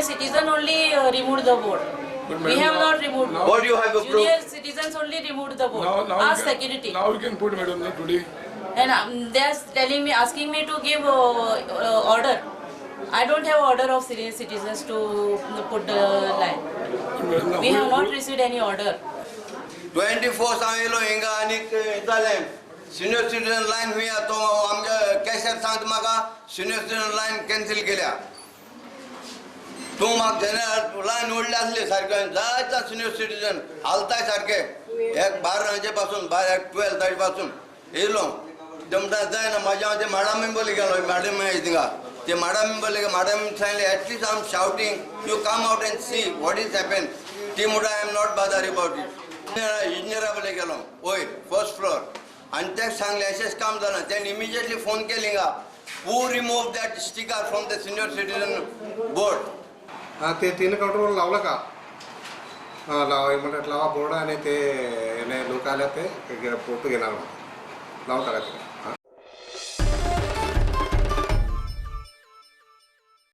citizen only removed the board. We have not removed. What you have Junior approved? citizens only removed the board. Now Ask security. Now we can put madam today. And they are telling me, asking me to give order. I don't have order of senior citizens to put the line. We have not received any order. 24 सांगितलो हिंगा आणि जालें senior citizen line हुया तो आमच्या कॅशर सांगता म्हाका senior citizen line cancel केल्या तूं म्हाका जनरल लाइन उडले आसले सारके जायता सिनियर सिटीजन हालताय सारके एक 12 पासून 12 पासून येयलो जमता जायना म्हाज्या हांव ते मॅडमी बोली गेलो मॅडम थिंगा ते मॅडमी बोली मॅडम सांगले at least I am shouting you come out end see what is happen ती म्हणटा आय एम नॉट बादर अबाउट इट इंजिनियरा बोले गेलो वयर फर्स्ट फ्लोर आणि ते सांगले अशेंच काम जालें तेणी इमिजिएटली फोन केली हिंगा who remove that sticker from the senior citizen board ते 3 काउंटरवर लावला का लावा म्हणतात लावा बोर्ड आणि ते लोक आले ते फोटो घेणार लावता का ते